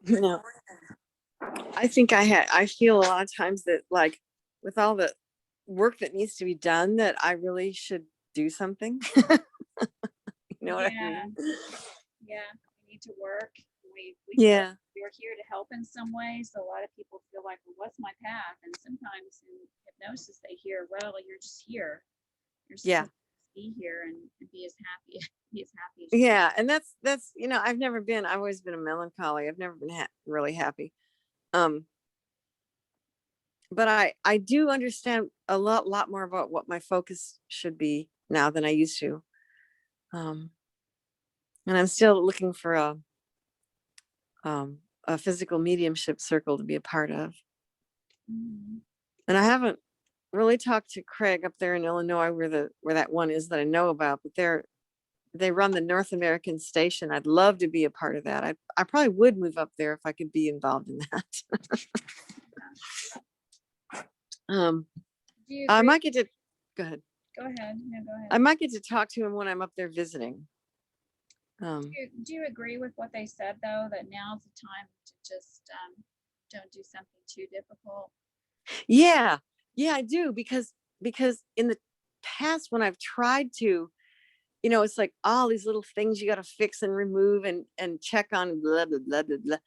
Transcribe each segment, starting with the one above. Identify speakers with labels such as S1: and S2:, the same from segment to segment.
S1: You know, I feel a lot of times that, like, with all the work that needs to be done, that I really should do something. You know what I
S2: Yeah,
S1: mean?
S2: yeah. We need to work. We feel
S1: Yeah.
S2: we're here to help in some way. So a lot of people feel like, well, what's my path? And sometimes in hypnosis, they hear, well, you're just here. You're
S1: Yeah.
S2: supposed to be here and be as happy, be as happy as you can.
S1: Yeah. And that's, I've always been a melancholy. I've never been really happy. Um, but I do understand a lot more about what my focus should be now than I used to. Um, and I'm still looking for a physical mediumship circle to be a part of.
S2: Mhm.
S1: And I haven't really talked to Craig up there in Illinois, where that one is that I know about, but they run the North American station. I'd love to be a part of that. I probably would move up there if I could be involved in that. um,
S2: Do you
S1: I
S2: agree?
S1: might get to go ahead.
S2: Go ahead. No, go
S1: I
S2: ahead.
S1: might get to talk to him when I'm up there visiting.
S2: Do you agree with what they said though, that now's the time to just don't do something too difficult?
S1: Yeah, yeah, I do, because in the past when I've tried to, it's like all these little things you got to fix and remove and check on, blah blah blah blah blah.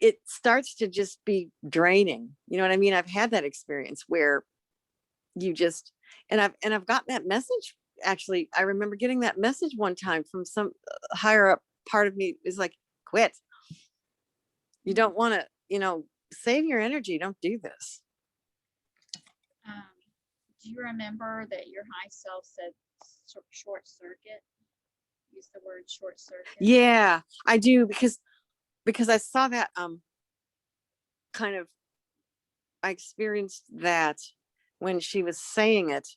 S1: It starts to just be draining. You know what I mean? I've had that experience where you just and I've gotten that message. Actually, I remember getting that message one time from some higher up part of me. Is like, quit. You
S2: Mhm.
S1: don't want to, save your energy. Don't do this.
S2: Um, do you remember that your high self said short circuit? Use the word short circuit.
S1: Yeah, I do, because I saw that kind of I experienced that when she was saying it,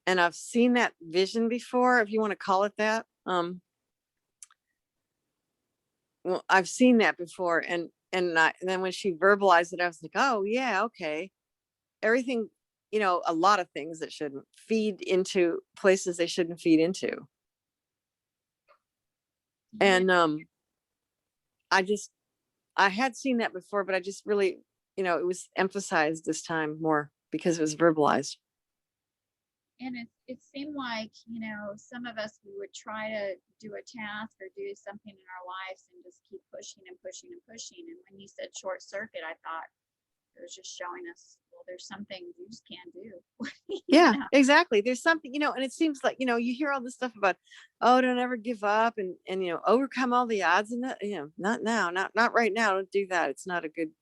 S1: and I've seen that vision before, if you want to call it that. Well, I've seen that before, and then when she verbalized it, I was like, oh yeah, okay. Everything, a lot of things that shouldn't feed into places they shouldn't feed into,
S2: Yeah,
S1: and I just I had seen that before, but I just really, it was emphasized this time more because it was verbalized.
S2: and it seemed like, some of us, we would try to do a task or do something in our lives and just keep pushing and pushing and pushing. And when you said short circuit, I thought it was just showing us, well, there's something you just can't do.
S1: Yeah,
S2: know?
S1: exactly. There's something, and it seems like, you hear all this stuff about, oh, don't ever give up, and overcome all the odds, and that, not now, not right now. Don't do that. It's not a good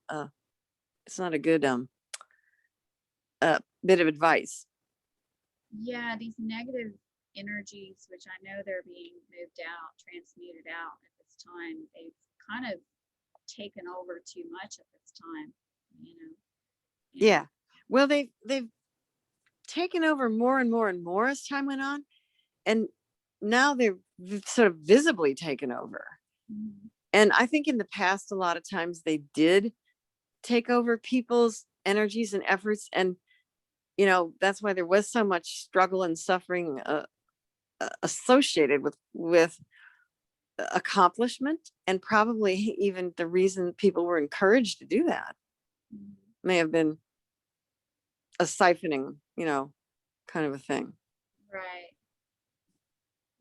S1: bit of advice.
S2: Yeah, these negative energies, which I know they're being moved out, transmuted out at this time, they've kind of taken over too much at this time, you know. And
S1: Yeah. Well, they've taken over more and more and more as time went on, and now they're sort of visibly taken over.
S2: mm,
S1: And I think in the past, a lot of times they did take over people's energies and efforts, and that's why there was so much struggle and suffering associated with accomplishment, and probably even the reason people were encouraged to do that
S2: mm,
S1: may have been a siphoning, kind of a thing.
S2: right.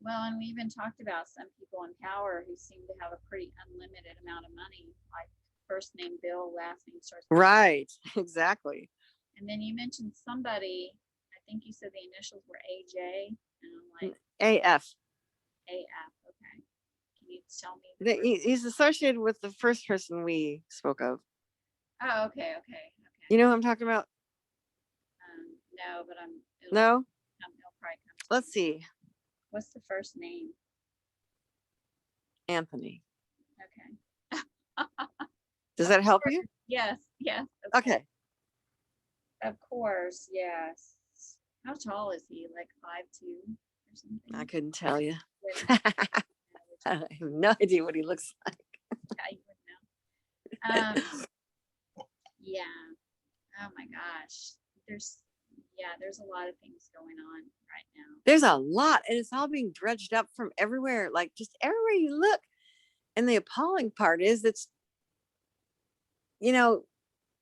S2: Well, and we even talked about some people in power who seem to have a pretty unlimited amount of money, like first name Bill, last name starts with,
S1: Right. Exactly.
S2: and then you mentioned somebody, I think you said the initials were AJ, and I'm like,
S1: AF.
S2: AF, okay. Can you tell me the first?
S1: He's associated with the first person we spoke of.
S2: Oh, okay, okay, okay.
S1: You know who I'm talking about?
S2: No, but
S1: No.
S2: it'll probably come to
S1: Let's
S2: me.
S1: see.
S2: What's the first name?
S1: Anthony.
S2: Okay.
S1: Does
S2: Of
S1: that help
S2: course.
S1: you?
S2: Yes, yes, of course.
S1: Okay.
S2: Of course, yes. How tall is he? Like 5'2" or
S1: I
S2: something?
S1: couldn't tell you.
S2: Wouldn't
S1: I
S2: know,
S1: have no idea what he looks like.
S2: yeah, you wouldn't know. Yeah. Oh my gosh. There's there's a lot of things going on right now.
S1: There's a lot, and it's all being dredged up from everywhere. Like, just everywhere you look, And the appalling part is it's, you know,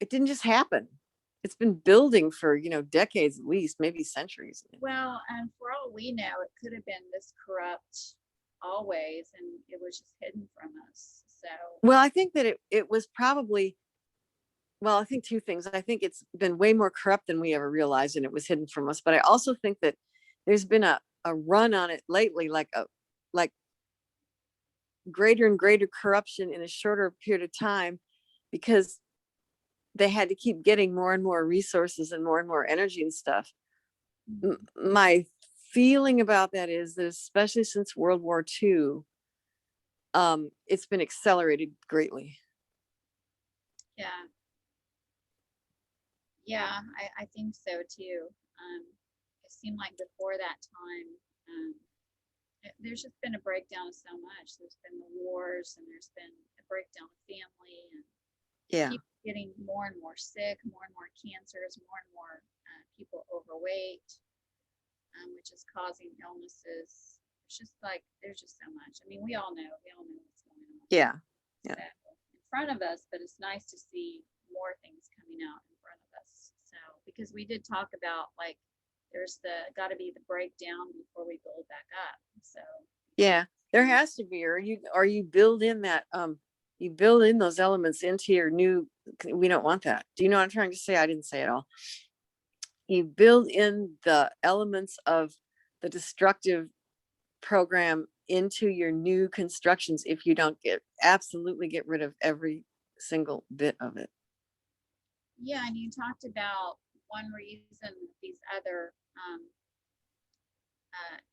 S1: it didn't just happen. It's been building for, decades at least, maybe centuries.
S2: Well, and for all we know, it could have been this corrupt always, and it was just hidden from us. So,
S1: Well, I think that it was probably, well, I think two things. I think it's been way more corrupt than we ever realized, and it was hidden from us. But I also think that there's been a run on it lately, like greater and greater corruption in a shorter period of time, because they had to keep getting more and more resources and more energy and stuff. My feeling about that is that, especially since World War II, it's been accelerated greatly.
S2: yeah, yeah, I think so too. It seemed like before that time, there's just been a breakdown of so much. There's been the wars, and there's been a breakdown of family, and
S1: Yeah.
S2: people getting more and more sick, more and more cancers, more and more people overweight, which is causing illnesses. It's just like there's just so much. I mean, we all know what's going on.
S1: Yeah.
S2: So, in front of us, but it's nice to see more things coming out in front of us. So, because we did talk about, like, there's got to be the breakdown before we build back up. So
S1: Yeah, there has to be, or you build in that, you build in those elements into your new. We don't want that. Do you know what I'm trying to say? I didn't say it all. You build in the elements of the destructive program into your new constructions if you don't absolutely get rid of every single bit of it.
S2: yeah, and you talked about one reason these other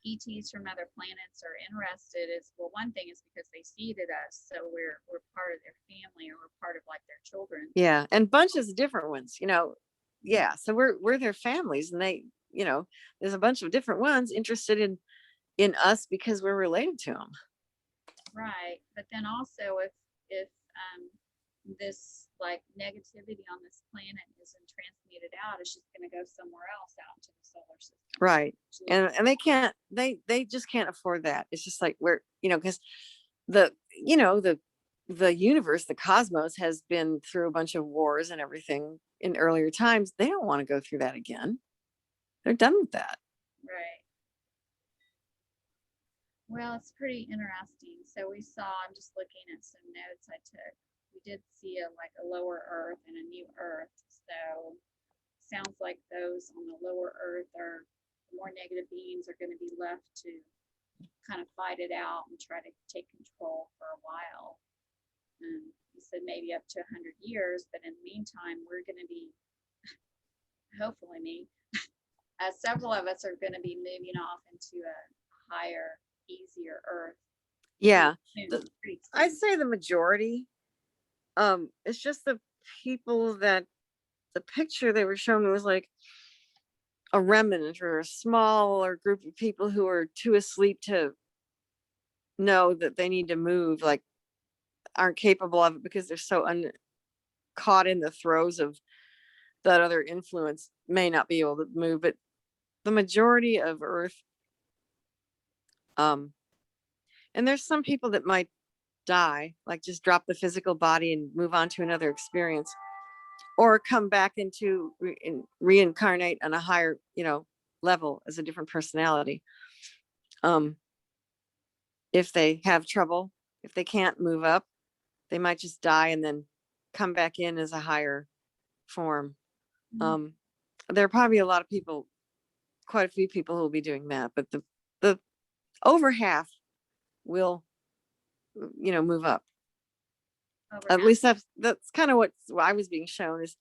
S2: ETs from other planets are interested is, well, one thing is because they seeded us, so we're part of their family, or we're part of, like, their children.
S1: Yeah, and bunches of different ones, yeah, so we're their families, and they, there's a bunch of different ones interested in us because we're related to them.
S2: Right, but then also if this, like, negativity on this planet isn't transmuted out, it's just going to go somewhere else out into the solar system.
S1: Right, and they can't, they just can't afford that. It's just like, we're, because the the universe, the cosmos, has been through a bunch of wars and everything in earlier times. They don't want to go through that again. They're done with that.
S2: Right. Well, it's pretty interesting. So we saw, I'm just looking at some notes I took. We did see a lower Earth and a new Earth. So sounds like those on the lower Earth are more negative beings are going to be left to kind of fight it out and try to take control for a while. He said maybe up to 100 years, but in the meantime, we're going to be, hopefully me, several of us are going to be moving off into a higher, easier Earth.
S1: Yeah, I'd say the majority. It's just the people that the picture they were showing me was like a remnant or a smaller group of people who are too asleep to know that they need to move, like aren't capable of it because they're so caught in the throes of that other influence, may not be able to move. But the majority of Earth, and there's some people that might die, like just drop the physical body and move on to another experience, or come back into reincarnate on a higher, level as a different personality. If they have trouble, if they can't move up, they might just die and then come back in as a higher form. There are probably a lot of people, quite a few people who will be doing that, but the over half will, move up. At least that's kind of what I was being shown, is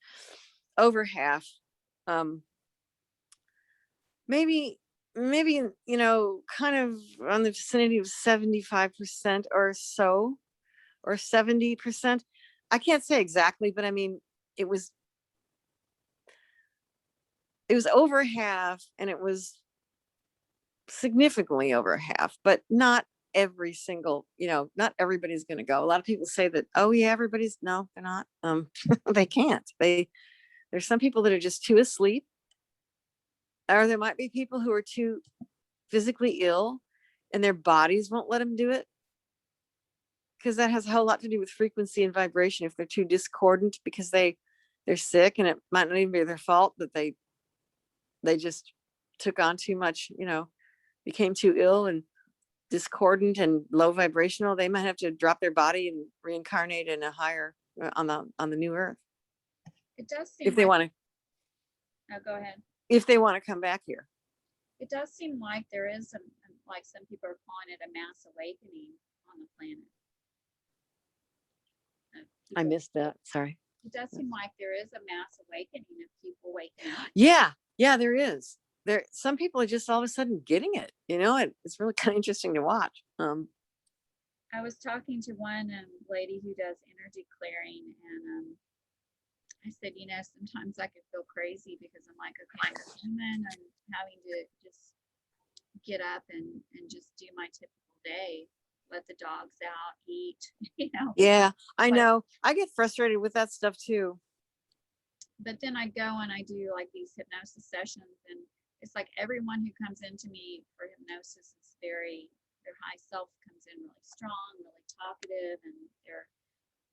S1: over half. Maybe, kind of on the vicinity of 75% or so, or 70%. I can't say exactly, but I mean, it was over half, and it was significantly over half, but not every single, not everybody's going to go. A lot of people say that, oh yeah, no, they're not. They can't. There's some people that are just too asleep, or there might be people who are too physically ill and their bodies won't let them do it. because that has a whole lot to do with frequency and vibration. If they're too discordant because they're sick, and it might not even be their fault, but they just took on too much, became too ill and discordant and low vibrational, they might have to drop their body and reincarnate in a higher on the new earth
S2: It does seem
S1: if they
S2: like,
S1: want to
S2: go ahead.
S1: if they want to come back here.
S2: It does seem like there is like some people are calling it a mass awakening on the planet.
S1: I missed that. Sorry.
S2: It does seem like there is a mass awakening of people waking up.
S1: Yeah, there is. Some people are just all of a sudden getting it. It's really kind of interesting to watch.
S2: I was talking to one lady who does energy clearing, and I said, sometimes I could feel crazy because I'm like, okay, I'm human, and having to just get up and just do my typical day, let the dogs out, eat,
S1: Yeah, I know. I get frustrated with that stuff too.
S2: But then I go and I do like these hypnosis sessions, and it's like everyone who comes into me for hypnosis is their high self comes in really strong, really talkative, and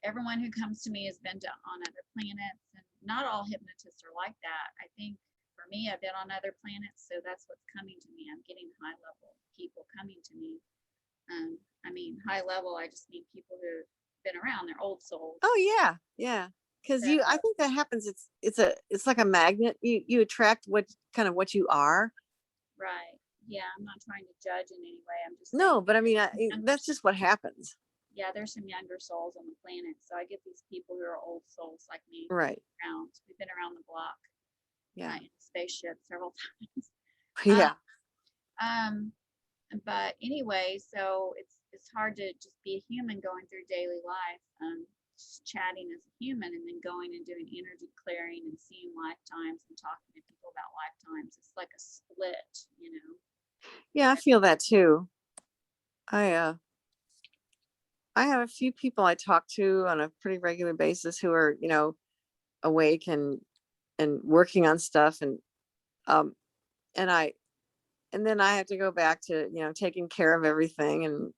S2: everyone who comes to me has been on other planets, and not all hypnotists are like that. I think for me, I've been on other planets, so that's what's coming to me. I'm getting high level people coming to me. I mean, high level, I just mean people who've been around, they're old souls.
S1: Oh yeah. Because I think that happens. It's like a magnet. You attract what you are.
S2: Right. Yeah, I'm not trying to judge in any way. I'm just
S1: no, but I mean, that's just what happens.
S2: Yeah, there's some younger souls on the planet, so I get these people who are old souls like me.
S1: Right.
S2: We've been around the block.
S1: Yeah.
S2: In a spaceship several times.
S1: Yeah.
S2: But anyway, so it's hard to just be a human going through daily life, just chatting as a human, and then going and doing energy clearing and seeing lifetimes and talking to people about lifetimes. It's like a split,
S1: Yeah, I feel that too. I have a few people I talk to on a pretty regular basis who are, awake and working on stuff, and then I have to go back to, taking care of everything, and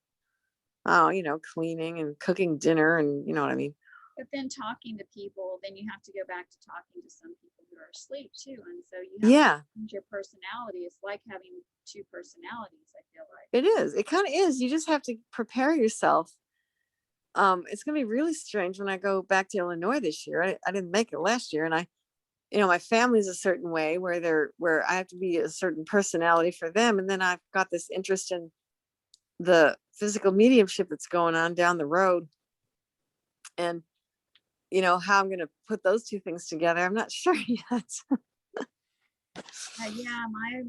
S1: cleaning and cooking dinner, and you know what I mean.
S2: But then talking to people, then you have to go back to talking to some people who are asleep too, and so you have to change your personality. It's like having two personalities, I feel like.
S1: It is. It kind of is. You just have to prepare yourself. It's gonna be really strange when I go back to Illinois this year. I didn't make it last year, and my family's a certain way where I have to be a certain personality for them, and then I've got this interest in the physical mediumship that's going on down the road, and how I'm going to put those two things together, I'm not sure yet.
S2: Yeah,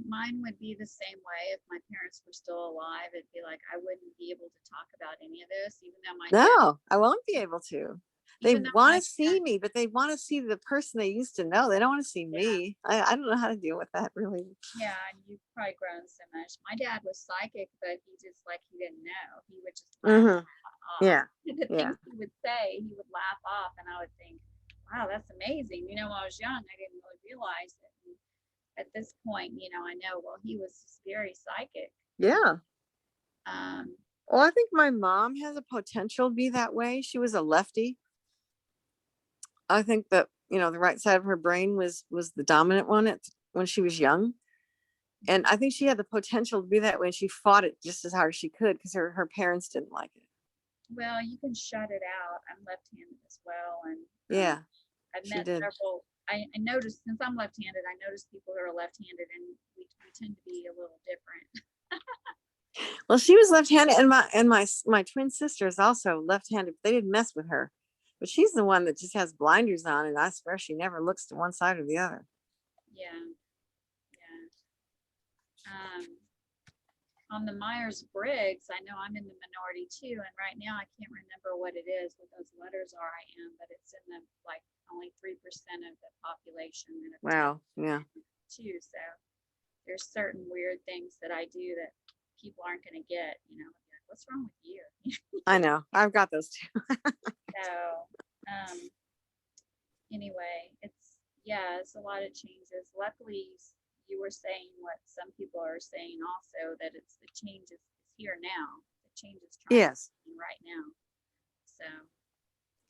S2: mine would be the same way. If my parents were still alive, it'd be like I wouldn't be able to talk about any of this, even though
S1: No, I won't be able to. They want to see me, but they want to see the person they used to know. They don't want to see me. I don't know how to deal with that, really.
S2: Yeah, and you've probably grown so much. My dad was psychic, but he didn't know. He would just laugh off.
S1: Yeah.
S2: The things he would say, he would laugh off, and I would think, wow, that's amazing. When I was young, I didn't really realize it. And at this point, I know, well, he was just very psychic.
S1: Yeah. Well, I think my mom has a potential to be that way. She was a lefty. I think that, the right side of her brain was the dominant one when she was young. And I think she had the potential to be that way. And she fought it just as hard as she could because her parents didn't like it.
S2: Well, you can shut it out. I'm left-handed as well. And I've met several. I noticed, since I'm left-handed, I noticed people who are left-handed, and we tend to be a little different.
S1: Well, she was left-handed, and my twin sister is also left-handed. They didn't mess with her. But she's the one that just has blinders on, and I swear she never looks to one side or the other.
S2: Yeah. On the Myers-Briggs, I know I'm in the minority too, and right now I can't remember what it is, what those letters are I am, but it's in the only 3% of the population.
S1: Wow, yeah.
S2: Too, so there's certain weird things that I do that people aren't going to get, like, what's wrong with you?
S1: I know, I've got those too.
S2: So anyway, it's a lot of changes. Luckily, you were saying what some people are saying also, that it's the change is here now. The change is right now.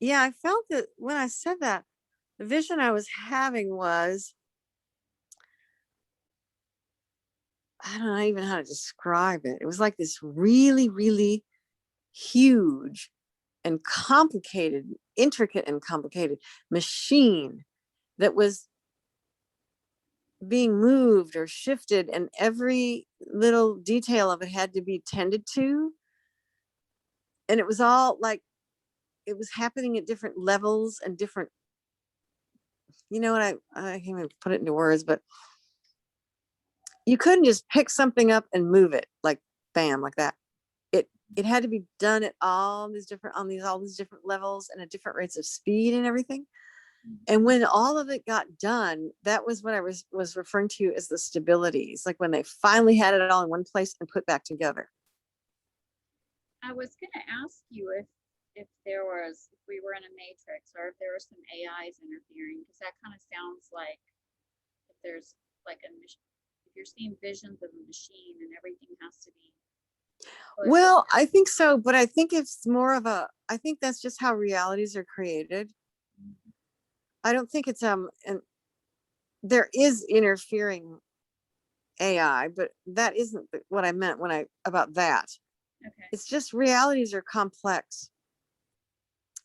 S1: yeah, I felt that when I said that, the vision I was having was, I don't know even how to describe it. It was like this really, really huge and complicated, intricate and complicated machine that was being moved or shifted, and every little detail of it had to be tended to. And it was all like, it was happening at different levels and different, you know what, I can't even put it into words, but you couldn't just pick something up and move it like bam, like that. It had to be done at all these different, on these all these different levels and at different rates of speed and everything. And when all of it got done, that was what I was referring to as the stabilities, like when they finally had it all in one place and put back together.
S2: I was going to ask you if there was, if we were in a matrix or if there were some AIs interfering, because that kind of sounds like if there's like if you're seeing visions of a machine and everything has to be
S1: Well, I think so, but I think it's more of a, I think that's just how realities are created.
S2: Mhm.
S1: I don't think it's and there is interfering AI, but that isn't what I meant when I about that.
S2: Okay.
S1: It's just realities are complex,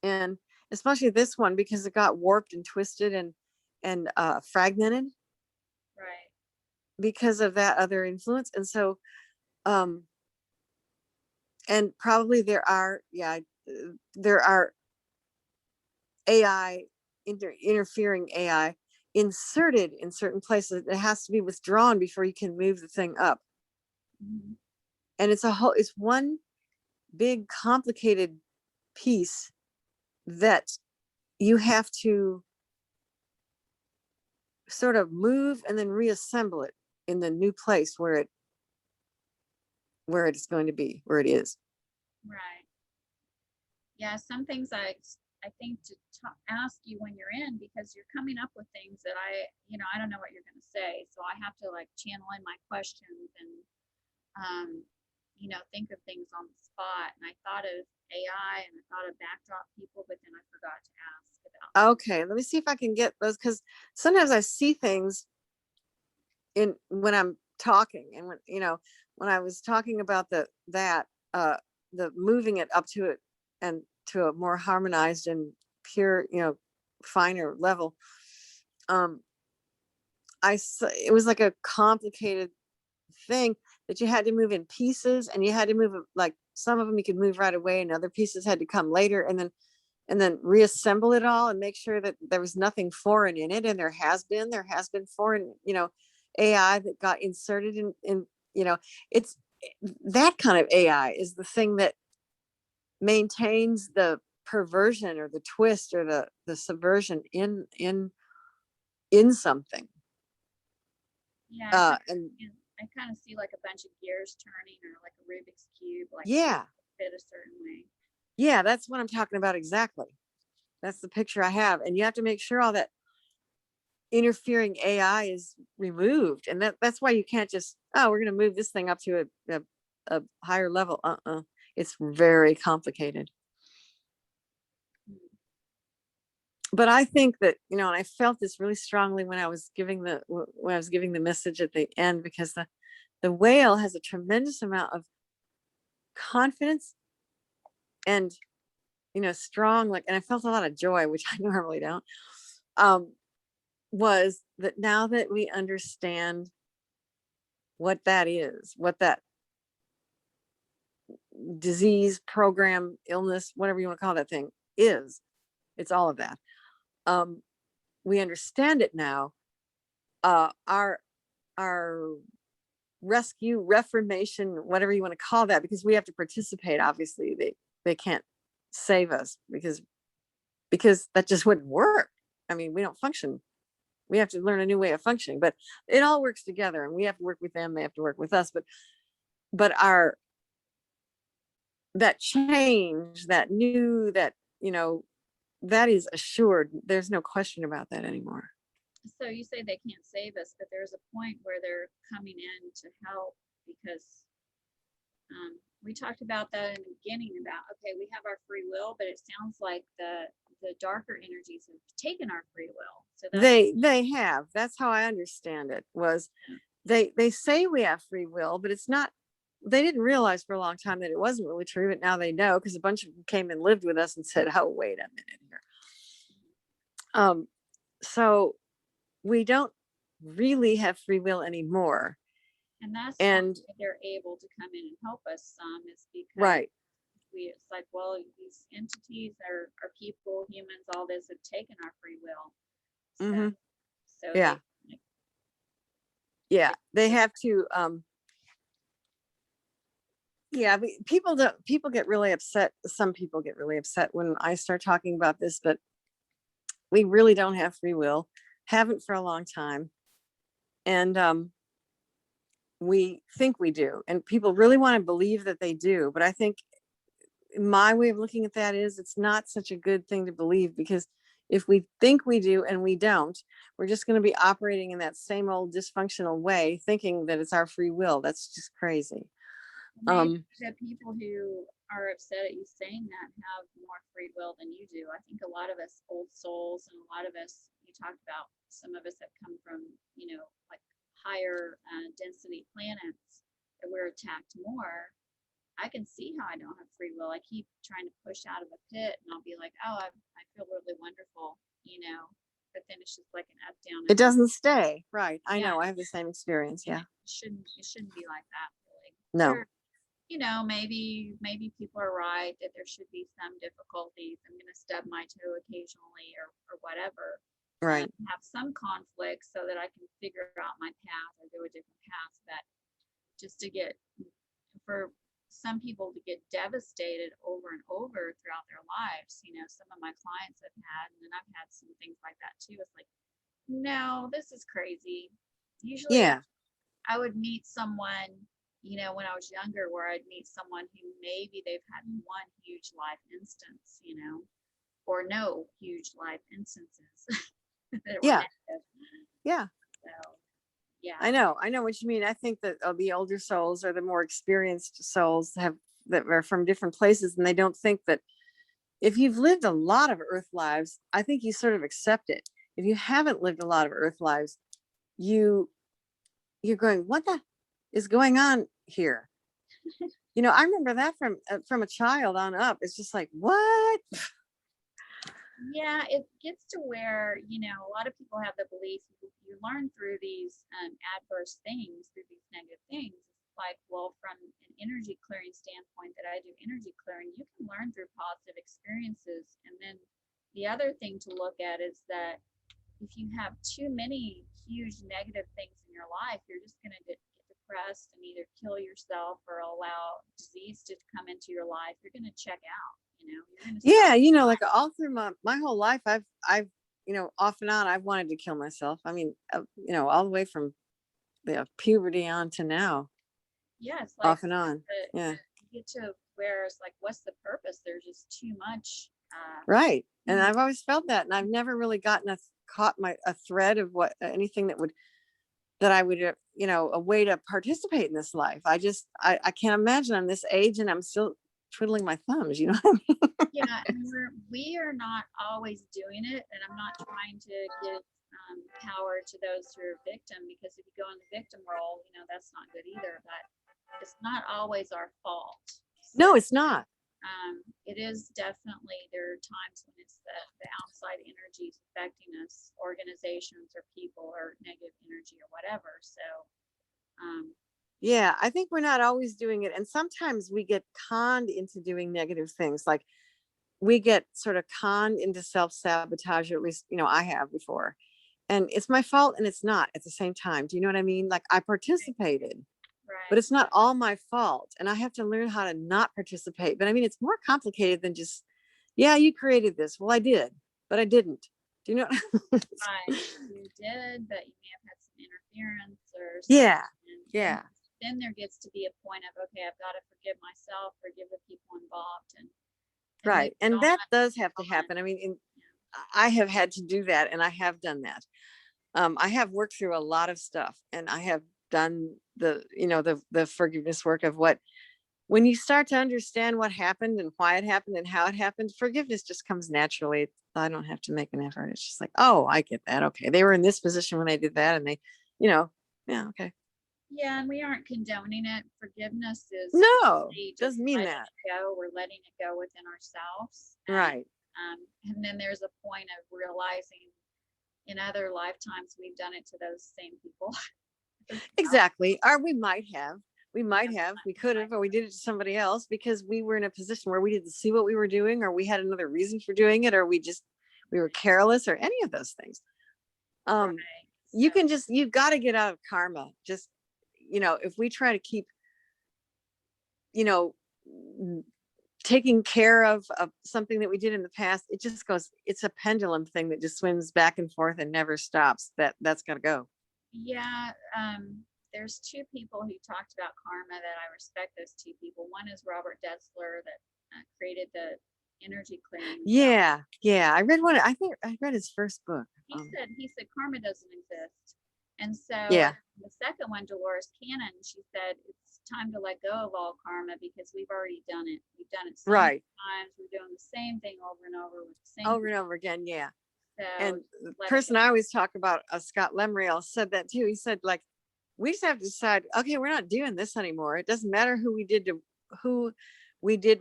S1: and especially this one because it got warped and twisted and fragmented
S2: Right.
S1: because of that other influence. And so um and probably there are, yeah, there are AI, interfering AI inserted in certain places. It has to be withdrawn before you can move the thing up.
S2: Mhm.
S1: And it's one big complicated piece that you have to sort of move and then reassemble it in the new place where it's going to be, where it is.
S2: Right. Yeah, some things I think to ask you when you're in, because you're coming up with things that I don't know what you're going to say, so I have to like channel in my questions and think of things on the spot. And I thought of AI and I thought of backdrop people, but then I forgot to ask about.
S1: Okay, let me see if I can get those, because sometimes I see things in when I'm talking, and when I was talking about the moving it up to it and to a more harmonized and pure, finer level. um it was like a complicated thing that you had to move in pieces, and you had to move like some of them you could move right away and other pieces had to come later, and then reassemble it all and make sure that there was nothing foreign in it. And there has been foreign, AI that got inserted in, it's that kind of AI is the thing that maintains the perversion or the twist or the subversion in something.
S2: Yeah,
S1: And
S2: I kind of see like a bunch of gears turning or like a Rubik's cube, like
S1: yeah,
S2: fit a certain way.
S1: yeah, that's what I'm talking about exactly. That's the picture I have, and you have to make sure all that interfering AI is removed. And that's why you can't just, oh, we're going to move this thing up to a higher level. It's very complicated.
S2: Mm.
S1: But I think that, and I felt this really strongly when I was giving the message at the end, because the whale has a tremendous amount of confidence and, strong, like, and I felt a lot of joy, which I normally don't. Um, was that now that we understand what that is, what that disease, program, illness, whatever you want to call that thing is, it's all of that. Um, we understand it now. Our rescue, reformation, whatever you want to call that, because we have to participate. Obviously, they can't save us because that just wouldn't work. I mean, we don't function. We have to learn a new way of functioning, but it all works together, and we have to work with them. They have to work with us. But our that change, that new, that is assured. There's no question about that anymore.
S2: So you say they can't save us, but there's a point where they're coming in to help because we talked about that in the beginning about, okay, we have our free will, but it sounds like the darker energies have taken our free will. So that's
S1: they have. That's how I understand it. Was they say we have free will, but it's not. They didn't realize for a long time that it wasn't really true, but now they know because a bunch of them came and lived with us and said, "Oh, wait a minute here." So we don't really have free will anymore.
S2: and that's
S1: And
S2: why they're able to come in and help us some, is because
S1: right.
S2: it's like, well, these entities are people, humans, all this have taken our free will. So
S1: Hmm.
S2: so
S1: Yeah.
S2: they
S1: Yeah. They have to yeah, people get really upset. Some people get really upset when I start talking about this, but we really don't have free will. Haven't for a long time. And we think we do. And people really want to believe that they do. But I think my way of looking at that is it's not such a good thing to believe, because if we think we do and we don't, we're just going to be operating in that same old dysfunctional way, thinking that it's our free will. That's just crazy.
S2: maybe the people who are upset at you saying that have more free will than you do. I think a lot of us old souls, and a lot of us, you talked about, some of us have come from, like higher density planets that we're attacked more. I can see how I don't have free will. I keep trying to push out of a pit, and I'll be like, oh, I feel really wonderful, but then it's just like an up, down,
S1: It
S2: and
S1: doesn't stay. Right. I
S2: yeah,
S1: know. I have the same experience.
S2: and
S1: Yeah.
S2: it shouldn't be like that, really.
S1: No.
S2: Sure, maybe people are right that there should be some difficulties. I'm going to stub my toe occasionally, or whatever,
S1: Right.
S2: have some conflicts so that I can figure out my path or go a different path. But just to get, for some people to get devastated over and over throughout their lives, some of my clients have had, and then I've had some things like that too. It's like, no, this is crazy. Usually
S1: Yeah.
S2: I would meet someone, when I was younger, where I'd meet someone who maybe they've had one huge life instance, or no huge life instances that were
S1: Yeah.
S2: negative.
S1: Yeah.
S2: So, yeah.
S1: I know what you mean. I think that the older souls or the more experienced souls that are from different places, and they don't think that if you've lived a lot of earth lives, I think you sort of accept it. If you haven't lived a lot of earth lives, you you're going, what the is going on here? I remember that from a child on up. It's just like, what?
S2: Yeah, it gets to where, a lot of people have the belief you learn through these adverse things, through these negative things. It's like, well, from an energy clearing standpoint, that I do energy clearing, you can learn through positive experiences. And then the other thing to look at is that if you have too many huge negative things in your life, you're just going to get depressed and either kill yourself or allow disease to come into your life. You're going to check out. You're going to
S1: Yeah,
S2: stop.
S1: like all through my whole life, I've off and on, I've wanted to kill myself. I mean, all the way from puberty on to now,
S2: Yeah, it's like
S1: off and on. Yeah.
S2: you get to where it's like, what's the purpose? There's just too much.
S1: Right. And
S2: Mhm.
S1: I've always felt that, and I've never really gotten caught a thread of what anything that I would, a way to participate in this life. I can't imagine I'm this age and I'm still twiddling my thumbs. You know what I mean?
S2: Yeah, and we are not always doing it, and I'm not trying to give power to those who are victim, because if you go in the victim role, that's not good either. But it's not always our fault. So
S1: No, it's not.
S2: it is definitely, there are times when it's the outside energies affecting us, organizations or people, or negative energy or whatever. So
S1: Yeah, I think we're not always doing it. And sometimes we get conned into doing negative things. Like we get sort of conned into self-sabotage, or at least, I have before. And it's my fault and it's not at the same time. Do you know what I mean? Like I participated, but
S2: right.
S1: it's not all my fault. And I have to learn how to not participate. But I mean, it's more complicated than just, yeah, you created this. Well, I did, but I didn't. Do you know?
S2: Right. You did, but you may have had some interference or
S1: Yeah.
S2: something. And
S1: Yeah.
S2: then there gets to be a point of, okay, I've got to forgive myself, forgive the people involved, and move
S1: Right. And that does have to
S2: on.
S1: happen. I mean, I have had to do that, and I have done that. I have worked through a lot of stuff, and I have done the forgiveness work of what when you start to understand what happened and why it happened and how it happened, forgiveness just comes naturally. I don't have to make an effort. It's just like, oh, I get that. Okay. They were in this position when they did that, and they, you know, yeah, okay.
S2: Yeah, and we aren't condoning it. Forgiveness is
S1: No,
S2: just
S1: doesn't mean
S2: letting
S1: that.
S2: it go. We're letting it go within ourselves.
S1: Right.
S2: And then there's a point of realizing in other lifetimes we've done it to those same people.
S1: Exactly. Or we could have, or we did it to somebody else because we were in a position where we didn't see what we were doing, or we had another reason for doing it, or we were careless, or any of those things.
S2: Right.
S1: You've got to get out of karma. Just, if we try to keep, you know, taking care of something that we did in the past, it's a pendulum thing that just swims back and forth and never stops. That's got to go.
S2: Yeah. There's two people who talked about karma that I respect. Those two people. One is Robert Detzler that created the energy clearing.
S1: Yeah. I read one. I think I read his first book.
S2: He said karma doesn't exist. And so
S1: Yeah.
S2: the second one, Dolores Cannon, she said it's time to let go of all karma because we've already done it. We've done it so many times. We're doing the same thing over and over with the same
S1: over and over again. Yeah.
S2: So
S1: And the person I always talk about, Scott Lemriel, said that too. He said, like, we just have to decide, okay, we're not doing this anymore. It doesn't matter who we did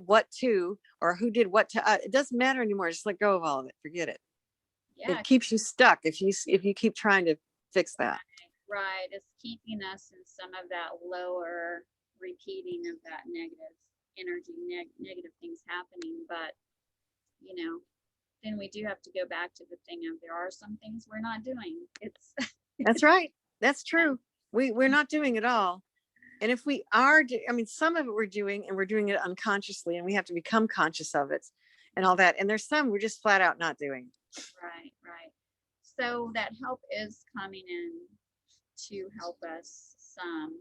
S1: what to, or who did what to us. It doesn't matter anymore. Just let go of all of it. Forget it.
S2: Yeah.
S1: It keeps you stuck if you keep trying to fix that.
S2: Right. It's keeping us in some of that lower repeating of that negative energy, negative things happening. But, then we do have to go back to the thing of there are some things we're not doing.
S1: That's right. That's true. We're not doing it all. And if we are, some of it we're doing, and we're doing it unconsciously, and we have to become conscious of it and all that. And there's some we're just flat out not doing.
S2: Right. So that help is coming in to help us some.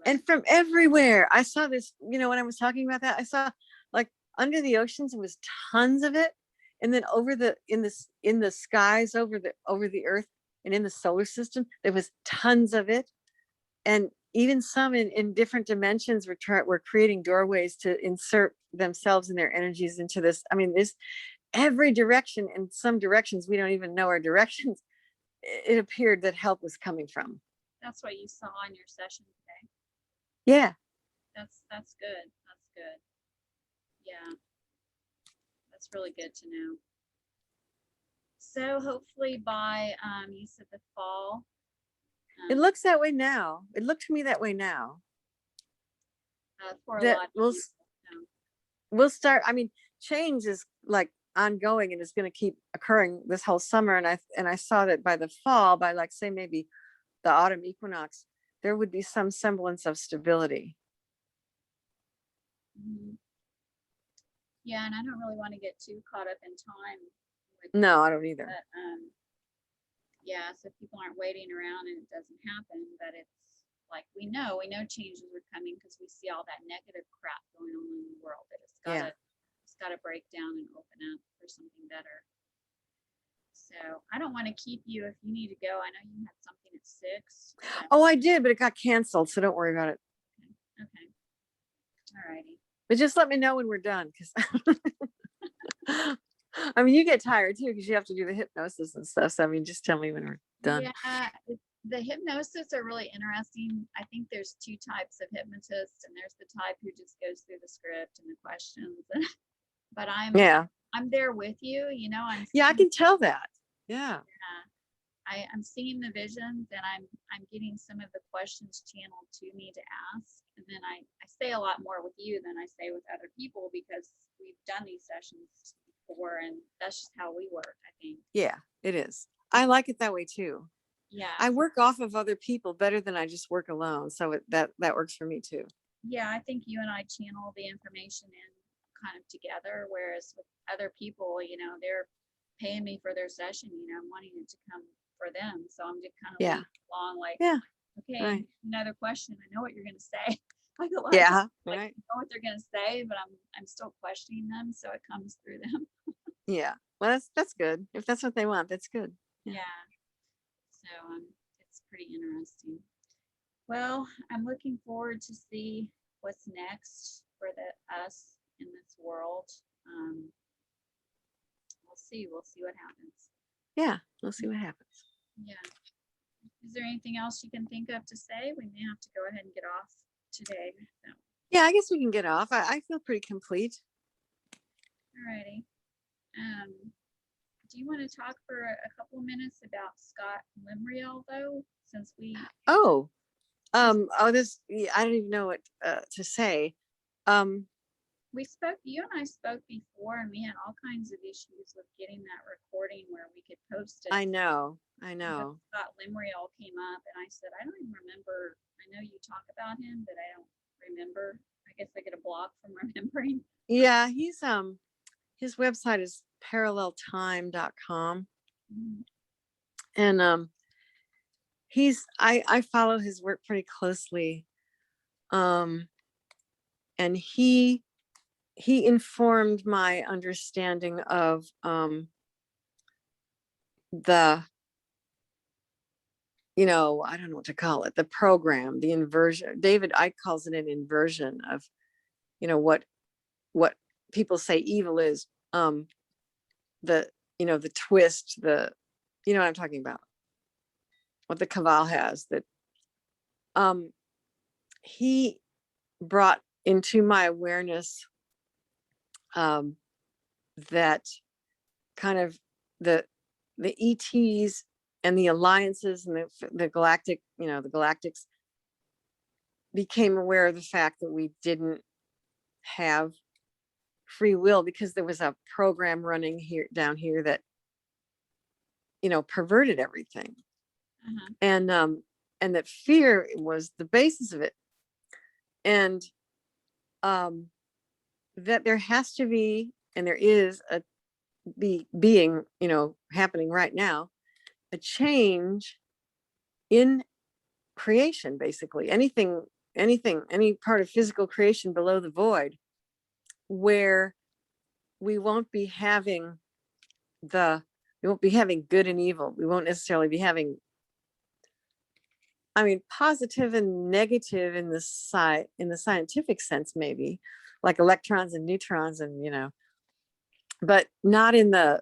S1: And from everywhere. I saw this, when I was talking about that, I saw, like, under the oceans, there was tons of it. And then in the skies over the earth and in the solar system, there was tons of it. And even some in different dimensions were creating doorways to insert themselves and their energies into this. This every direction, and some directions we don't even know are directions. It appeared that help was coming from.
S2: That's what you saw in your session today.
S1: Yeah.
S2: That's good. That's good. Yeah. That's really good to know. So hopefully by you said the fall.
S1: It looks that way now. It looked to me that way now.
S2: For a lot of people.
S1: We'll start. Change is like ongoing, and it's going to keep occurring this whole summer. And I saw that by the fall, by, like, say maybe the autumn equinox, there would be some semblance of stability.
S2: Mm-hmm. Yeah, and I don't really want to get too caught up in time.
S1: No, I don't either.
S2: But, yeah, so people aren't waiting around and it doesn't happen. But it's like we know changes are coming because we see all that negative crap going on in the world. That it's got to break down and open up for something better. So I don't want to keep you if you need to go. I know you had something at 6.
S1: Oh, I did, but it got canceled, so don't worry about it.
S2: Okay. All righty.
S1: But just let me know when we're done, because you get tired too, because you have to do the hypnosis and stuff. So just tell me when we're done.
S2: Yeah, the hypnosis are really interesting. I think there's 2 types of hypnotists, and there's the type who just goes through the script and the questions. But I'm there with you. I
S1: can tell that. Yeah.
S2: I'm seeing the visions, and I'm getting some of the questions channeled to me to ask. And then I say a lot more with you than I say with other people because we've done these sessions before, and that's just how we work, I think.
S1: Yeah, it is. I like it that way too.
S2: Yeah.
S1: I work off of other people better than I just work alone. So that works for me too.
S2: Yeah, I think you and I channel the information in kind of together, whereas with other people, they're paying me for their session, wanting it to come for them. So I'm just kind of along like, okay, right. Another question. I know what you're going to say. I go, right. I know what they're going to say, but I'm still questioning them. So it comes through them.
S1: Yeah. Well, that's good. If that's what they want, that's good.
S2: Yeah. So it's pretty interesting. Well, I'm looking forward to see what's next. for the us in this world. We'll see what happens.
S1: Yeah, we'll see what happens.
S2: Yeah. Is there anything else you can think of to say? We may have to go ahead and get off today. So.
S1: Yeah, I guess we can get off. I feel pretty complete.
S2: Alrighty. Do you want to talk for a couple minutes about Scott Limriel, though, since we?
S1: Oh, this, I don't even know what to say.
S2: We spoke, you and I spoke before, and we had all kinds of issues with getting that recording where we could post it.
S1: I know.
S2: Scott Limriel came up, and I said, I don't even remember. I know you talk about him, but I don't remember. I guess I get a block from remembering.
S1: Yeah, he's his website is paralleltime.com.
S2: Mm-hmm.
S1: And I follow his work pretty closely. And he informed my understanding of the, I don't know what to call it, the program, the inversion. David Icke calls it an inversion of, what people say evil is, the twist, the, what I'm talking about, what the cabal has, that he brought into my awareness that kind of the ETs and the alliances and the galactic, the galactics became aware of the fact that we didn't have free will, because there was a program running down here that perverted everything.
S2: Uh-huh.
S1: And that fear was the basis of it, and that there has to be, and there is being happening right now, a change in creation. Basically anything, any part of physical creation below the void, where we won't be having good and evil. We won't necessarily be having, positive and negative in the scientific sense, maybe like electrons and neutrons, and but not in the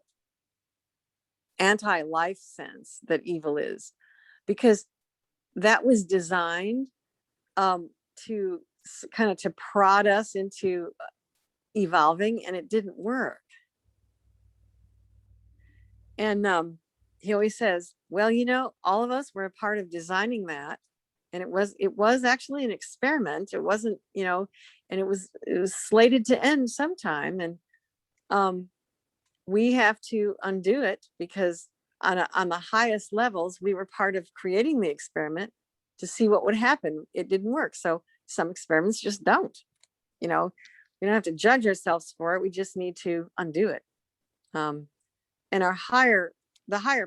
S1: anti-life sense that evil is, because that was designed to kind of to prod us into evolving, and it didn't work. And he always says, well, all of us were a part of designing that, and it was actually an experiment. It wasn't, and it was slated to end sometime, and we have to undo it, because on the highest levels, we were part of creating the experiment to see what would happen. It didn't work. So some experiments just don't, we don't have to judge ourselves for it. We just need to undo it. And the higher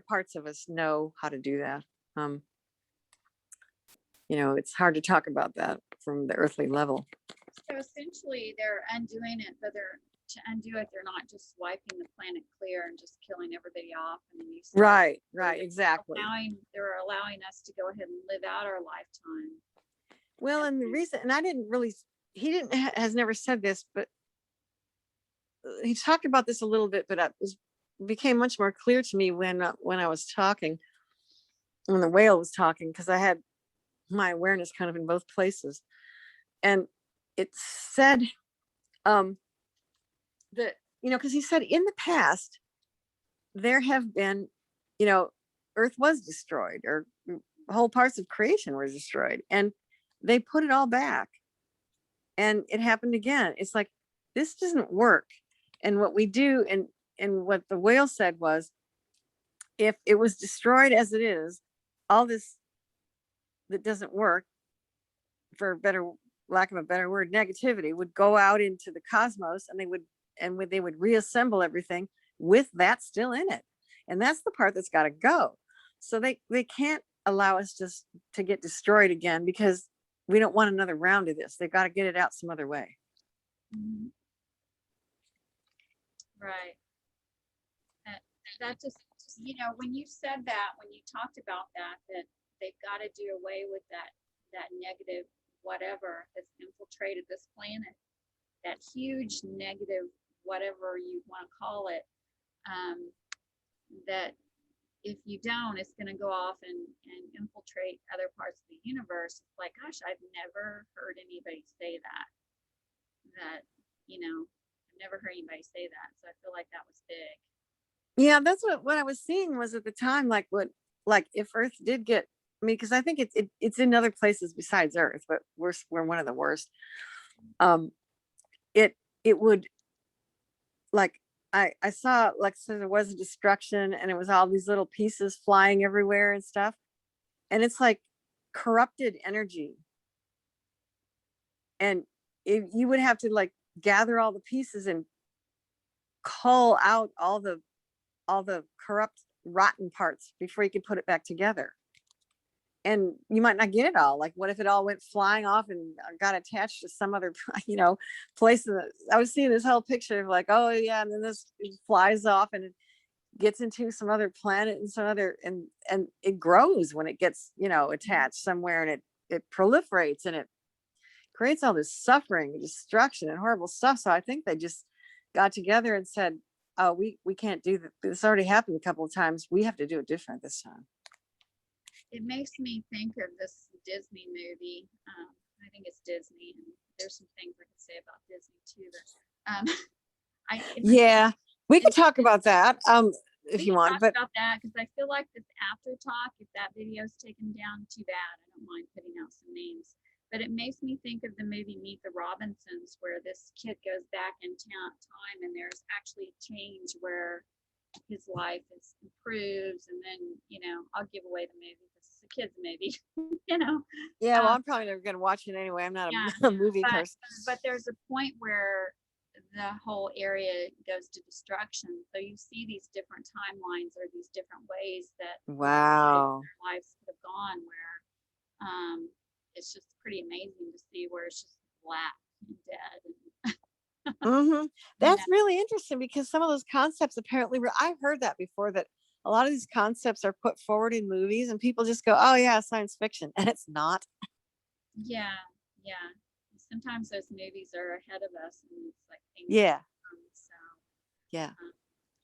S1: parts of us know how to do that. It's hard to talk about that from the earthly level.
S2: So essentially they're undoing it, but to undo it, they're not just wiping the planet clear and just killing everybody off. And then
S1: right, exactly.
S2: They're allowing us to go ahead and live out our lifetime.
S1: Well, and the reason, and has never said this, but he talked about this a little bit, but it became much more clear to me when I was talking, when the whale was talking, because I had my awareness kind of in both places. And it said that, because he said in the past, there have been, Earth was destroyed, or whole parts of creation were destroyed, and they put it all back, and it happened again. It's like, this doesn't work. And what we do, and what the whale said was, if it was destroyed as it is, all this that doesn't work, for lack of a better word, negativity, would go out into the cosmos, and they would reassemble everything with that still in it. And that's the part that's got to go. So they can't allow us just to get destroyed again, because we don't want another round of this. They've got to get it out some other way.
S2: Mm-hmm. Right. That just, when you said that, when you talked about that they've got to do away with that negative whatever has infiltrated this planet. that huge negative, whatever you want to call it, that if you don't, it's going to go off and infiltrate other parts of the universe. It's like, gosh, I've never heard anybody say that, I've never heard anybody say that. So I feel like that was big.
S1: Yeah, that's what I was seeing was at the time, like if Earth did get, I mean, because I think it's in other places besides Earth, but we're one of the worst. It would, like, I saw, like, so there was a destruction and it was all these little pieces flying everywhere and stuff, and it's like corrupted energy, and you would have to like gather all the pieces and cull out all the corrupt rotten parts before you could put it back together, and you might not get it all. Like, what if it all went flying off and got attached to some other place I was seeing this whole picture of, like, oh yeah, and then this flies off and it gets into some other planet and some other, and it grows when it gets attached somewhere, and it proliferates, and it creates all this suffering and destruction and horrible stuff. So I think they just got together and said, oh, we can't do that. This already happened a couple of times. We have to do it different this time.
S2: It makes me think of this Disney movie. I think it's Disney, and there's some things I could say about Disney too. But
S1: yeah, we could talk about that if you want. But
S2: about that, because I feel like this after talk, if that video is taken down, too bad. I don't mind putting out some names. But it makes me think of the movie Meet the Robinsons, where this kid goes back in time, and there's actually a change where his life is improves, and then I'll give away the movie because it's a kid's movie.
S1: Yeah, well, I'm probably never going to watch it anyway. I'm not a movie person.
S2: But there's a point where the whole area goes to destruction. So you see these different timelines or these different ways that
S1: wow
S2: lives could have gone, where it's just pretty amazing to see where it's just black and dead.
S1: Mm-hmm. That's really interesting, because some of those concepts apparently I've heard that before, that a lot of these concepts are put forward in movies and people just go, oh yeah, science fiction, and it's not.
S2: Yeah. Sometimes those movies are ahead of us, and it's like things so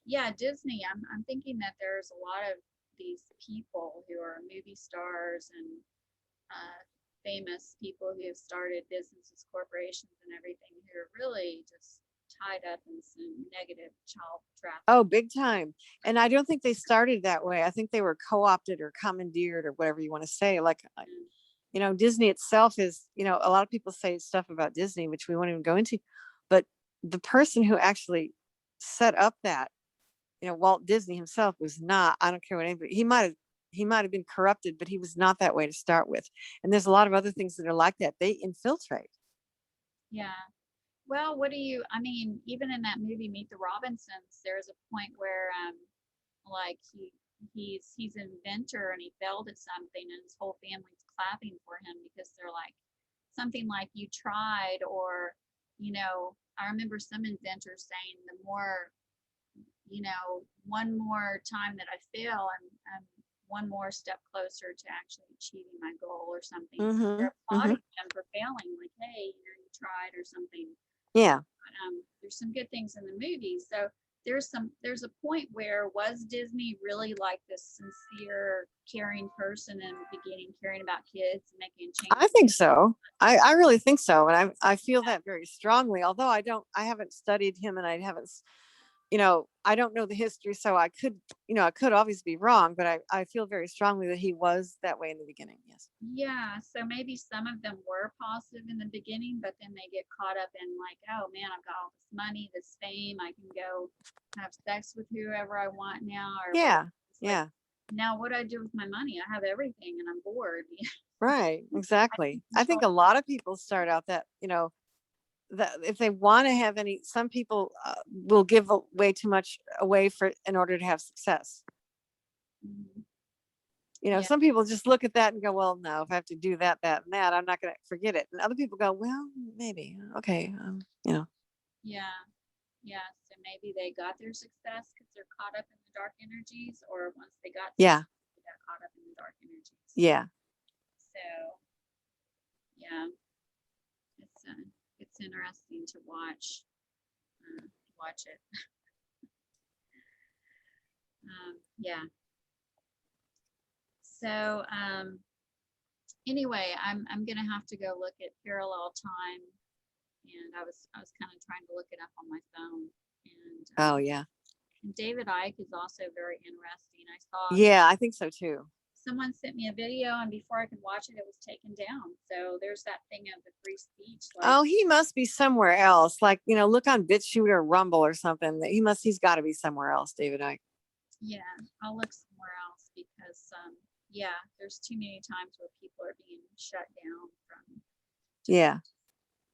S2: yeah, Disney. I'm thinking that there's a lot of these people who are movie stars and famous people who have started businesses, corporations, and everything, who are really just tied up in some negative child trafficking.
S1: Oh, big time. And I don't think they started that way. I think they were co-opted or commandeered or whatever you want to say. Like, Disney itself is, a lot of people say stuff about Disney, which we won't even go into, but the person who actually set up that, Walt Disney himself was not, I don't care what anybody, he might have been corrupted, but he was not that way to start with. And there's a lot of other things that are like that. They infiltrate.
S2: Yeah. Well, even in that movie Meet the Robinsons, there's a point where like he's an inventor and he failed at something, and his whole family's clapping for him because they're like, something like, you tried, or I remember some inventors saying, the more one more time that I fail, I'm one more step closer to actually achieving my goal or something.
S1: Mm-hmm.
S2: So they're applauding them for failing, like, hey, you tried or something.
S1: Yeah.
S2: But, there's some good things in the movie. So there's a point where, was Disney really like this sincere, caring person in the beginning, caring about kids and making change?
S1: I think so. I really think so. And I feel that very strongly, although I haven't studied him, and I haven't, I don't know the history, so I could obviously be wrong, but I feel very strongly that he was that way in the beginning. Yes.
S2: Yeah. So maybe some of them were positive in the beginning, but then they get caught up in, like, oh man, I've got all this money, this fame, I can go have sex with whoever I want now. Or
S1: yeah.
S2: Now what do I do with my money? I have everything and I'm bored.
S1: Right. Exactly. I think a lot of people start out that, that if they want to have some people will give way too much away in order to have success.
S2: Mm-hmm.
S1: Some people just look at that and go, well, no, if I have to do that, and that, I'm not going to forget it. And other people go, well, maybe. Okay.
S2: Yeah. So maybe they got their success because they're caught up in the dark energies, or once they got success, they got caught up in the dark energies. So yeah, it's It's interesting to watch it. Yeah. So anyway, I'm gonna have to go look at parallel time, and I was kind of trying to look it up on my phone. And
S1: Oh yeah.
S2: David Icke is also very interesting. I saw
S1: Yeah, I think so too.
S2: someone sent me a video, and before I could watch it, it was taken down. So there's that thing of the free speech. Like,
S1: Oh, he must be somewhere else. Like, look on BitChute or Rumble or something. He's got to be somewhere else, David Icke.
S2: yeah, I'll look somewhere else because yeah, there's too many times where people are being shut down from
S1: Yeah.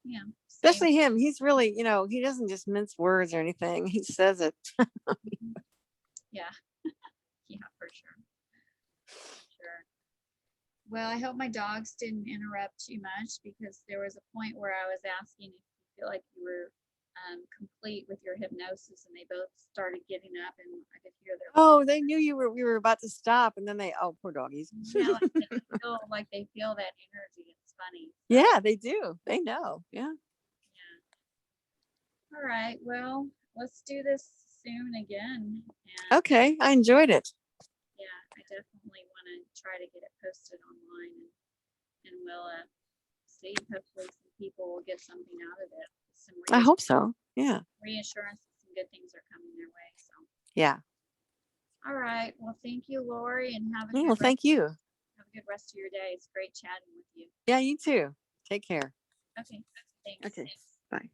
S2: yeah, same.
S1: Especially him. He's really, he doesn't just mince words or anything. He says it.
S2: Yeah, yeah, for sure. Sure. Well, I hope my dogs didn't interrupt too much because there was a point where I was asking if you feel like you were complete with your hypnosis, and they both started getting up, and I could hear their
S1: Oh, they knew we were about to stop, and then poor doggies.
S2: yeah, like they feel that energy. It's funny. So,
S1: Yeah, they do. They know. Yeah.
S2: yeah. All right. Well, let's do this soon again. And
S1: Okay. I enjoyed it.
S2: yeah, I definitely want to try to get it posted online, and we'll see. Hopefully, some people will get something out of it. Some
S1: I hope so. Yeah.
S2: reassurance that some good things are coming their way. So,
S1: Yeah.
S2: all right. Well, thank you, Lorie, and have a
S1: Well,
S2: good
S1: thank you.
S2: have a good rest of your day. It's great chatting with you.
S1: Yeah, you too. Take care.
S2: Okay. Thanks.
S1: Okay. Bye.